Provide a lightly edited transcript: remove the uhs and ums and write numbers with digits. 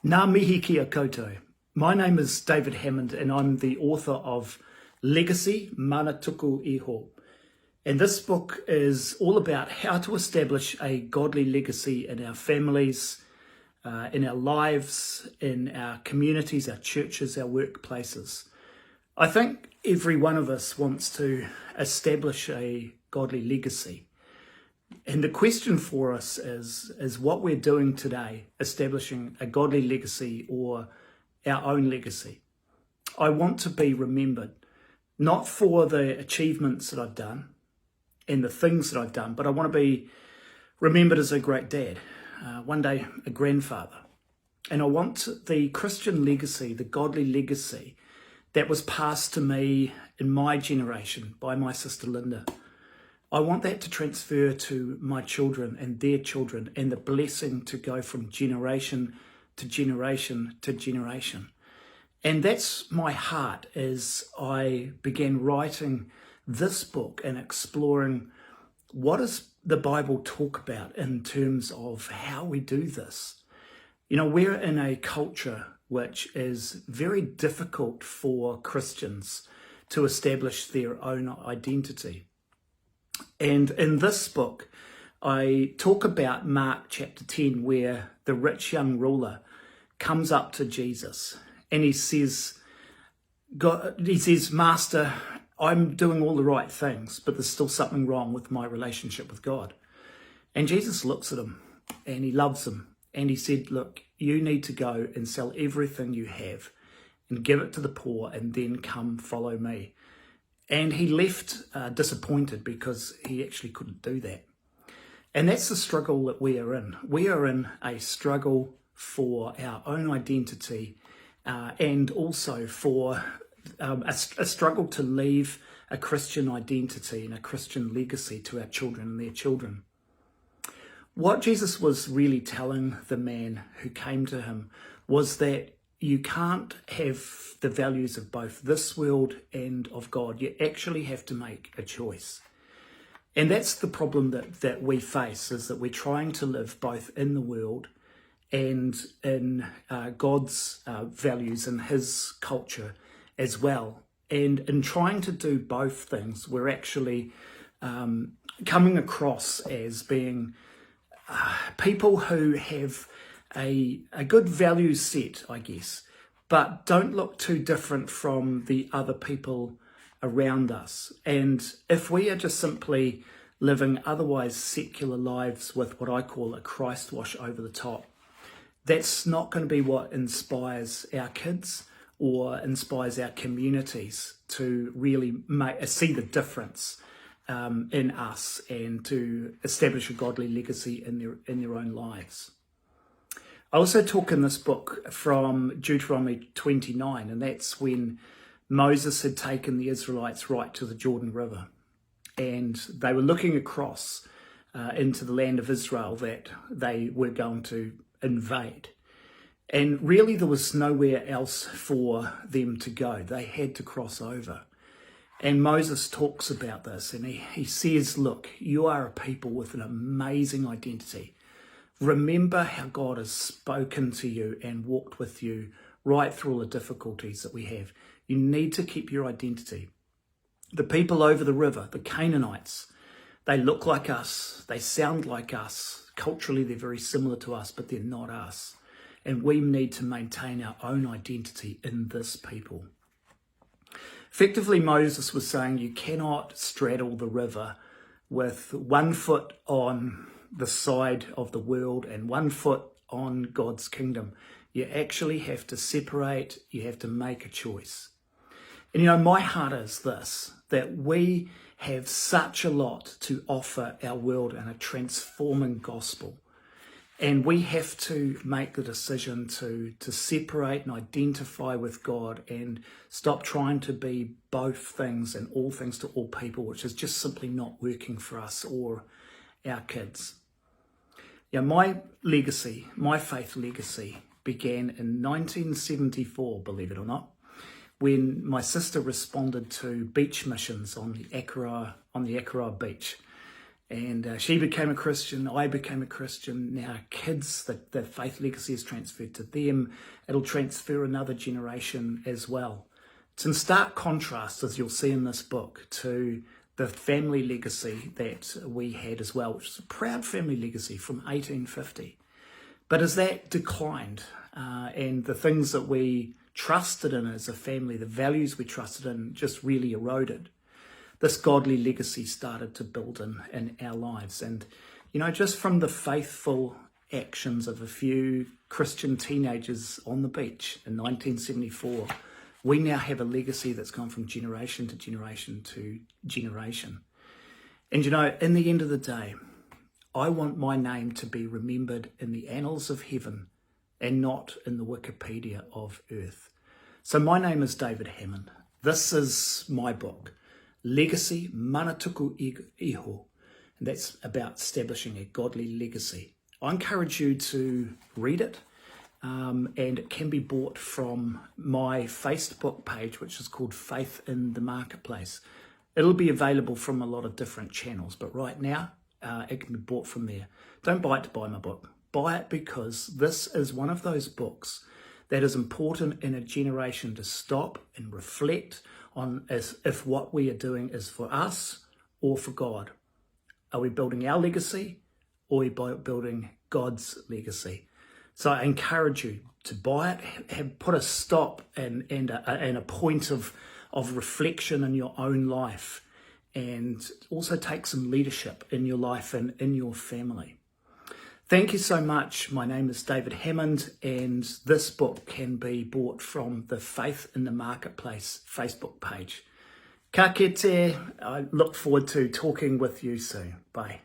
Ngā mihi kia koutou. My name is David Hammond and I'm the author of Legacy, Mana Tuku Iho. And this book is all about how to establish a godly legacy in our families, in our lives, in our communities, our churches, our workplaces. I think every one of us wants to establish a godly legacy. And the question for us is what we're doing today, establishing a godly legacy or our own legacy. I want to be remembered, not for the achievements that I've done and the things that I've done, but I want to be remembered as a great dad, one day a grandfather. And I want the Christian legacy, the godly legacy that was passed to me in my generation by my sister Linda. I want that to transfer to my children and their children, and the blessing to go from generation to generation to generation. And that's my heart as I began writing this book and exploring what does the Bible talk about in terms of how we do this. You know, we're in a culture which is very difficult for Christians to establish their own identity. And in this book, I talk about Mark chapter 10, where the rich young ruler comes up to Jesus and he says, Master, I'm doing all the right things, but there's still something wrong with my relationship with God. And Jesus looks at him and he loves him. And he said, look, you need to go and sell everything you have and give it to the poor and then come follow me. And he left disappointed because he actually couldn't do that. And that's the struggle that we are in. We are in a struggle for our own identity and also for a struggle to leave a Christian identity and a Christian legacy to our children and their children. What Jesus was really telling the man who came to him was that you can't have the values of both this world and of God. You actually have to make a choice. And that's the problem that we face, is that we're trying to live both in the world and in God's values and his culture as well. And in trying to do both things, we're actually coming across as being people who have a good value set, I guess, but don't look too different from the other people around us. And if we are just simply living otherwise secular lives with what I call a Christ wash over the top, that's not going to be what inspires our kids or inspires our communities to really see the difference in us and to establish a godly legacy in their own lives. I also talk in this book from Deuteronomy 29, and that's when Moses had taken the Israelites right to the Jordan River. And they were looking across into the land of Israel that they were going to invade. And really there was nowhere else for them to go. They had to cross over. And Moses talks about this, and he says, look, you are a people with an amazing identity. Remember how God has spoken to you and walked with you right through all the difficulties that we have. You need to keep your identity. The people over the river, the Canaanites, they look like us. They sound like us. Culturally, they're very similar to us, but they're not us. And we need to maintain our own identity in this people. Effectively, Moses was saying you cannot straddle the river with 1 foot on the side of the world and 1 foot on God's kingdom. You actually have to separate, you have to make a choice. And you know, my heart is this, that we have such a lot to offer our world in a transforming gospel. And we have to make the decision to separate and identify with God and stop trying to be both things and all things to all people, which is just simply not working for us or our kids. Yeah, my legacy, my faith legacy, began in 1974, believe it or not, when my sister responded to beach missions on the Akaroa beach. And she became a Christian, I became a Christian. Now our kids, the faith legacy is transferred to them. It'll transfer another generation as well. It's in stark contrast, as you'll see in this book, to the family legacy that we had as well, which is a proud family legacy from 1850. But as that declined, and the things that we trusted in as a family, the values we trusted in, just really eroded, this godly legacy started to build in our lives. And, just from the faithful actions of a few Christian teenagers on the beach in 1974, we now have a legacy that's gone from generation to generation to generation. And, in the end of the day, I want my name to be remembered in the annals of heaven and not in the Wikipedia of earth. So my name is David Hammond. This is my book, Legacy Manatuku Iho, and that's about establishing a godly legacy. I encourage you to read it, and it can be bought from my Facebook page, which is called Faith in the Marketplace. It'll be available from a lot of different channels, but right now it can be bought from there. Don't buy it to buy my book. Buy it because this is one of those books that is important in a generation to stop and reflect on as if what we are doing is for us or for God. Are we building our legacy or are we building God's legacy? So I encourage you to buy it, put a stop and a point of reflection in your own life, and also take some leadership in your life and in your family. Thank you so much. My name is David Hammond, and this book can be bought from the Faith in the Marketplace Facebook page. Ka kite. I look forward to talking with you soon. Bye.